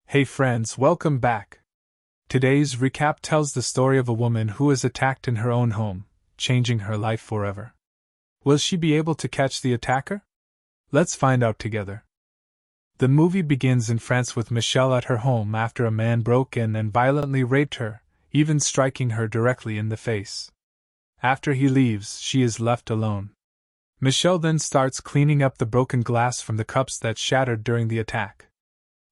Hey friends, welcome back. Today's recap tells the story of a woman who is attacked in her own home, changing her life forever. Will she be able to catch the attacker? Let's find out together. The movie begins in France with Michelle at her home after a man broke in and violently raped her, even striking her directly in the face. After he leaves, she is left alone. Michelle then starts cleaning up the broken glass from the cups that shattered during the attack.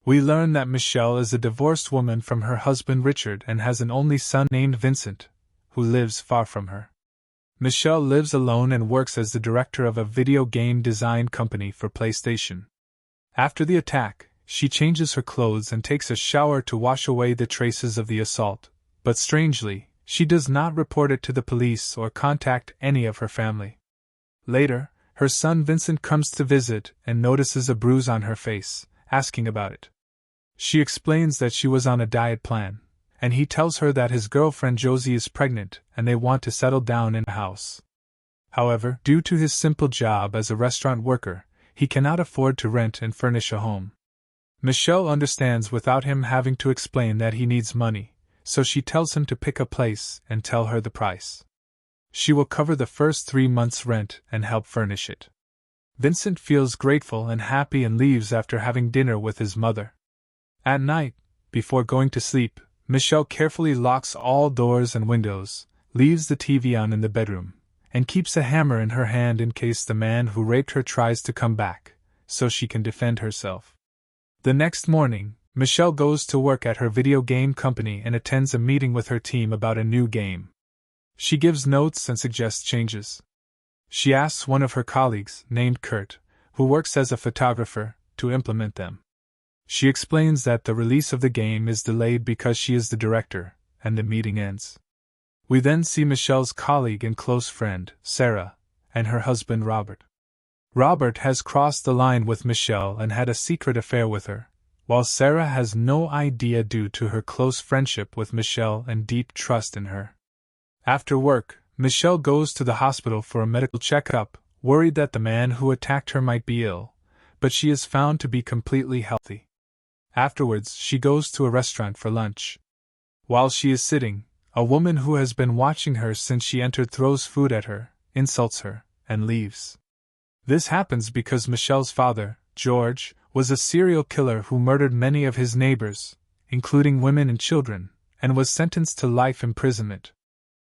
We learn that Michelle is a divorced woman from her husband Richard and has an only son named Vincent, who lives far from her. Michelle lives alone and works as the director of a video game design company for PlayStation. After the attack, she changes her clothes and takes a shower to wash away the traces of the assault, but strangely, she does not report it to the police or contact any of her family. Later, her son Vincent comes to visit and notices a bruise on her face, asking about it. She explains that she was on a diet plan, and he tells her that his girlfriend Josie is pregnant and they want to settle down in a house. However, due to his simple job as a restaurant worker, he cannot afford to rent and furnish a home. Michelle understands without him having to explain that he needs money, so she tells him to pick a place and tell her the price. She will cover the first 3 months' rent and help furnish it. Vincent feels grateful and happy and leaves after having dinner with his mother. At night, before going to sleep, Michelle carefully locks all doors and windows, leaves the TV on in the bedroom, and keeps a hammer in her hand in case the man who raped her tries to come back, so she can defend herself. The next morning, Michelle goes to work at her video game company and attends a meeting with her team about a new game. She gives notes and suggests changes. She asks one of her colleagues, named Kurt, who works as a photographer, to implement them. She explains that the release of the game is delayed because she is the director, and the meeting ends. We then see Michelle's colleague and close friend, Sarah, and her husband Robert. Robert has crossed the line with Michelle and had a secret affair with her, while Sarah has no idea due to her close friendship with Michelle and deep trust in her. After work, Michelle goes to the hospital for a medical checkup, worried that the man who attacked her might be ill, but she is found to be completely healthy. Afterwards, she goes to a restaurant for lunch. While she is sitting, a woman who has been watching her since she entered throws food at her, insults her, and leaves. This happens because Michelle's father, George, was a serial killer who murdered many of his neighbors, including women and children, and was sentenced to life imprisonment.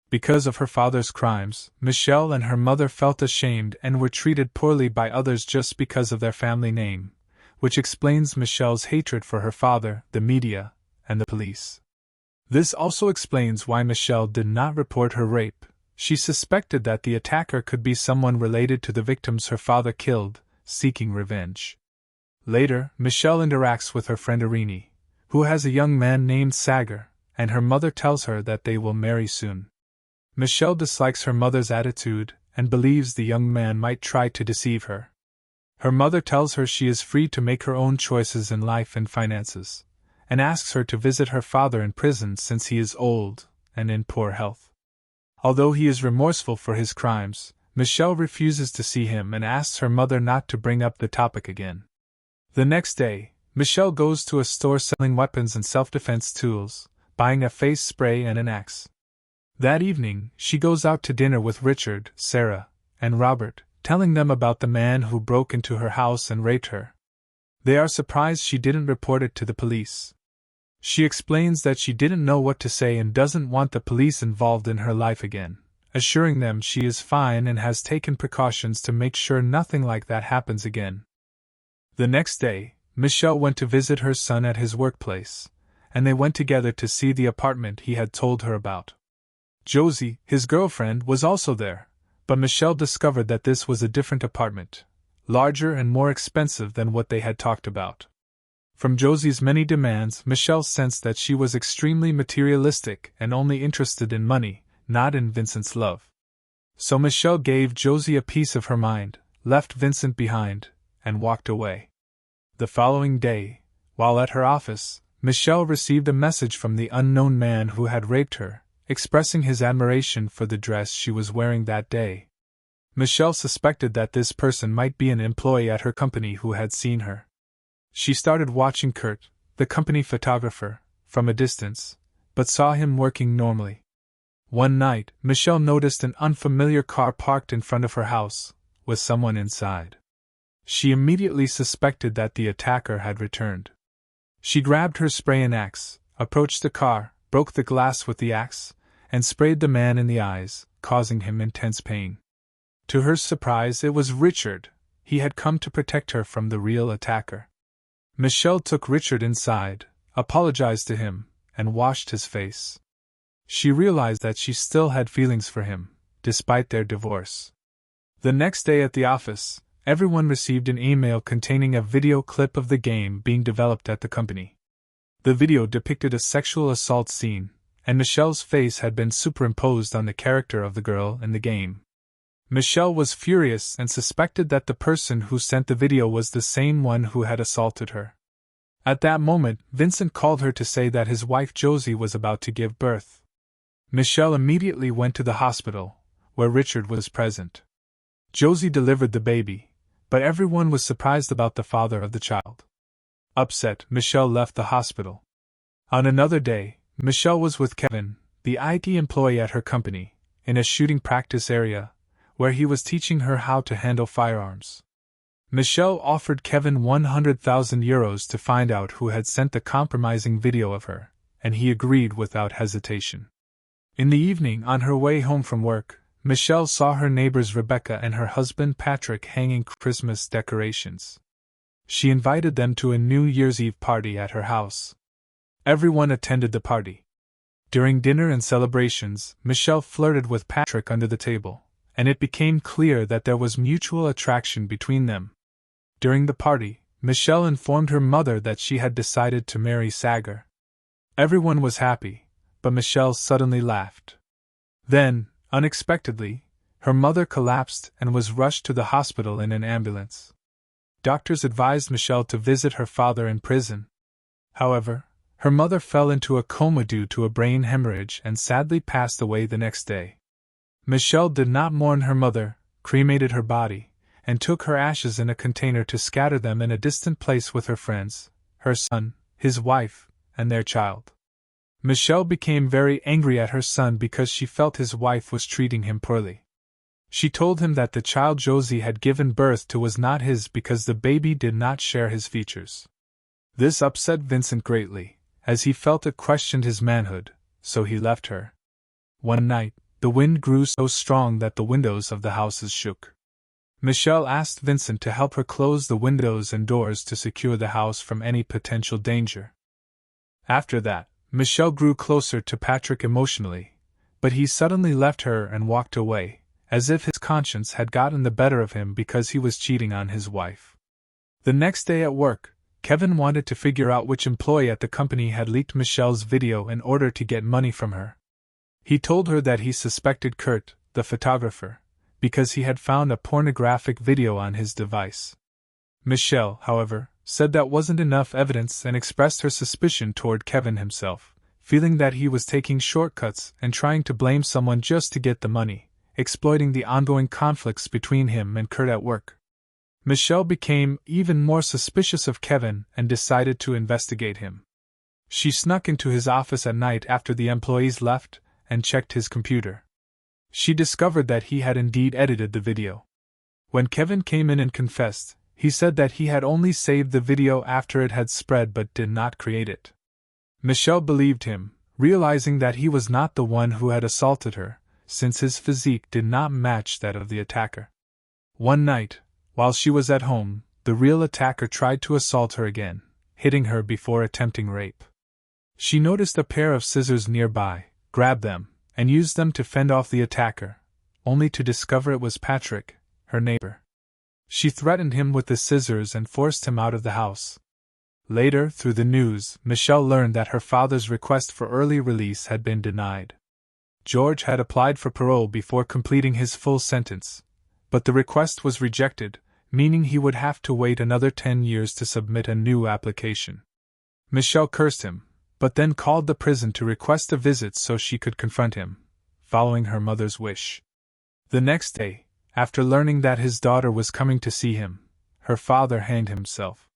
Because of her father's crimes, Michelle and her mother felt ashamed and were treated poorly by others just because of their family name, which explains Michelle's hatred for her father, the media, and the police. This also explains why Michelle did not report her rape. She suspected that the attacker could be someone related to the victims her father killed, seeking revenge. Later, Michelle interacts with her friend Irini, who has a young man named Sagar, and her mother tells her that they will marry soon. Michelle dislikes her mother's attitude and believes the young man might try to deceive her. Her mother tells her she is free to make her own choices in life and finances, and asks her to visit her father in prison since he is old and in poor health. Although he is remorseful for his crimes, Michelle refuses to see him and asks her mother not to bring up the topic again. The next day, Michelle goes to a store selling weapons and self-defense tools, buying a face spray and an axe. That evening, she goes out to dinner with Richard, Sarah, and Robert, telling them about the man who broke into her house and raped her. They are surprised she didn't report it to the police. She explains that she didn't know what to say and doesn't want the police involved in her life again, assuring them she is fine and has taken precautions to make sure nothing like that happens again. The next day, Michelle went to visit her son at his workplace, and they went together to see the apartment he had told her about. Josie, his girlfriend, was also there, but Michelle discovered that this was a different apartment, larger and more expensive than what they had talked about. From Josie's many demands, Michelle sensed that she was extremely materialistic and only interested in money, not in Vincent's love. So Michelle gave Josie a piece of her mind, left Vincent behind, and walked away. The following day, while at her office, Michelle received a message from the unknown man who had raped her, expressing his admiration for the dress she was wearing that day. Michelle suspected that this person might be an employee at her company who had seen her. She started watching Kurt, the company photographer, from a distance, but saw him working normally. One night, Michelle noticed an unfamiliar car parked in front of her house, with someone inside. She immediately suspected that the attacker had returned. She grabbed her spray and axe, approached the car, broke the glass with the axe, and sprayed the man in the eyes, causing him intense pain. To her surprise, it was Richard. He had come to protect her from the real attacker. Michelle took Richard inside, apologized to him, and washed his face. She realized that she still had feelings for him, despite their divorce. The next day at the office, everyone received an email containing a video clip of the game being developed at the company. The video depicted a sexual assault scene, and Michelle's face had been superimposed on the character of the girl in the game. Michelle was furious and suspected that the person who sent the video was the same one who had assaulted her. At that moment, Vincent called her to say that his wife Josie was about to give birth. Michelle immediately went to the hospital, where Richard was present. Josie delivered the baby, but everyone was surprised about the father of the child. Upset, Michelle left the hospital. On another day, Michelle was with Kevin, the IT employee at her company, in a shooting practice area, where he was teaching her how to handle firearms. Michelle offered Kevin €100,000 to find out who had sent the compromising video of her, and he agreed without hesitation. In the evening, on her way home from work, Michelle saw her neighbors Rebecca and her husband Patrick hanging Christmas decorations. She invited them to a New Year's Eve party at her house. Everyone attended the party. During dinner and celebrations, Michelle flirted with Patrick under the table, and it became clear that there was mutual attraction between them. During the party, Michelle informed her mother that she had decided to marry Sagar. Everyone was happy, but Michelle suddenly laughed. Then, unexpectedly, her mother collapsed and was rushed to the hospital in an ambulance. Doctors advised Michelle to visit her father in prison. However, her mother fell into a coma due to a brain hemorrhage and sadly passed away the next day. Michelle did not mourn her mother, cremated her body, and took her ashes in a container to scatter them in a distant place with her friends, her son, his wife, and their child. Michelle became very angry at her son because she felt his wife was treating him poorly. She told him that the child Josie had given birth to was not his because the baby did not share his features. This upset Vincent greatly, as he felt it questioned his manhood, so he left her. One night, the wind grew so strong that the windows of the houses shook. Michelle asked Vincent to help her close the windows and doors to secure the house from any potential danger. After that, Michelle grew closer to Patrick emotionally, but he suddenly left her and walked away, as if his conscience had gotten the better of him because he was cheating on his wife. The next day at work, Kevin wanted to figure out which employee at the company had leaked Michelle's video in order to get money from her. He told her that he suspected Kurt, the photographer, because he had found a pornographic video on his device. Michelle, however, said that wasn't enough evidence and expressed her suspicion toward Kevin himself, feeling that he was taking shortcuts and trying to blame someone just to get the money, exploiting the ongoing conflicts between him and Kurt at work. Michelle became even more suspicious of Kevin and decided to investigate him. She snuck into his office at night after the employees left and checked his computer. She discovered that he had indeed edited the video. When Kevin came in and confessed, he said that he had only saved the video after it had spread but did not create it. Michelle believed him, realizing that he was not the one who had assaulted her, since his physique did not match that of the attacker. One night, while she was at home, the real attacker tried to assault her again, hitting her before attempting rape. She noticed a pair of scissors nearby, grabbed them, and used them to fend off the attacker, only to discover it was Patrick, her neighbor. She threatened him with the scissors and forced him out of the house. Later, through the news, Michelle learned that her father's request for early release had been denied. George had applied for parole before completing his full sentence, but the request was rejected, meaning he would have to wait another 10 years to submit a new application. Michelle cursed him, but then called the prison to request a visit so she could confront him, following her mother's wish. The next day, after learning that his daughter was coming to see him, her father hanged himself.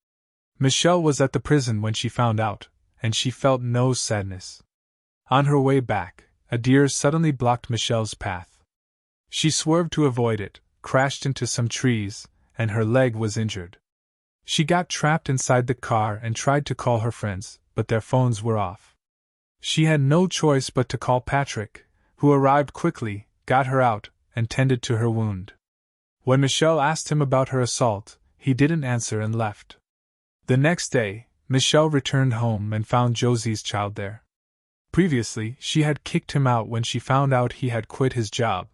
Michelle was at the prison when she found out, and she felt no sadness. On her way back, a deer suddenly blocked Michelle's path. She swerved to avoid it, crashed into some trees, and her leg was injured. She got trapped inside the car and tried to call her friends, but their phones were off. She had no choice but to call Patrick, who arrived quickly, got her out, and tended to her wound. When Michelle asked him about her assault, he didn't answer and left. The next day, Michelle returned home and found Josie's child there. Previously, she had kicked him out when she found out he had quit his job.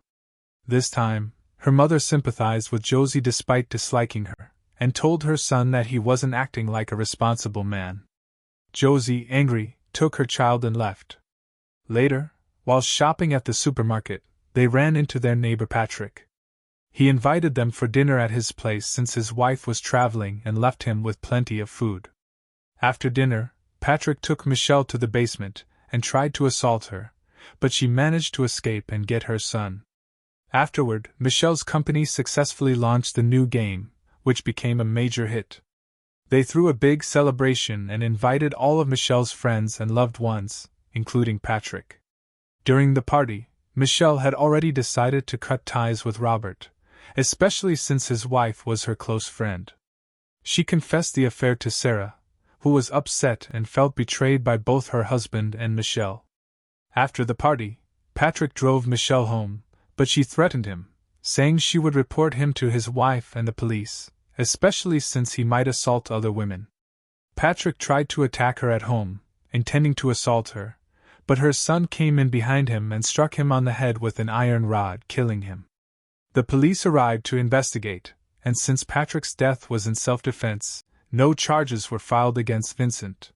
This time, her mother sympathized with Josie despite disliking her, and told her son that he wasn't acting like a responsible man. Josie, angry, took her child and left. Later, while shopping at the supermarket, they ran into their neighbor Patrick. He invited them for dinner at his place since his wife was traveling and left him with plenty of food. After dinner, Patrick took Michelle to the basement and tried to assault her, but she managed to escape and get her son. Afterward, Michelle's company successfully launched the new game, which became a major hit. They threw a big celebration and invited all of Michelle's friends and loved ones, including Patrick. During the party, Michelle had already decided to cut ties with Robert, especially since his wife was her close friend. She confessed the affair to Sarah, who was upset and felt betrayed by both her husband and Michelle. After the party, Patrick drove Michelle home, but she threatened him, saying she would report him to his wife and the police, especially since he might assault other women. Patrick tried to attack her at home, intending to assault her, but her son came in behind him and struck him on the head with an iron rod, killing him. The police arrived to investigate, and since Patrick's death was in self-defense, no charges were filed against Vincent.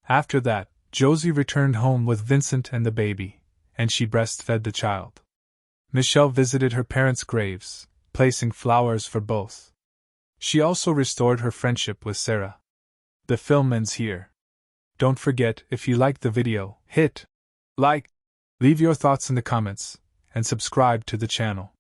After that, Josie returned home with Vincent and the baby, and she breastfed the child. Michelle visited her parents' graves, placing flowers for both. She also restored her friendship with Sarah. The film ends here. Don't forget, if you liked the video, hit like, leave your thoughts in the comments, and subscribe to the channel.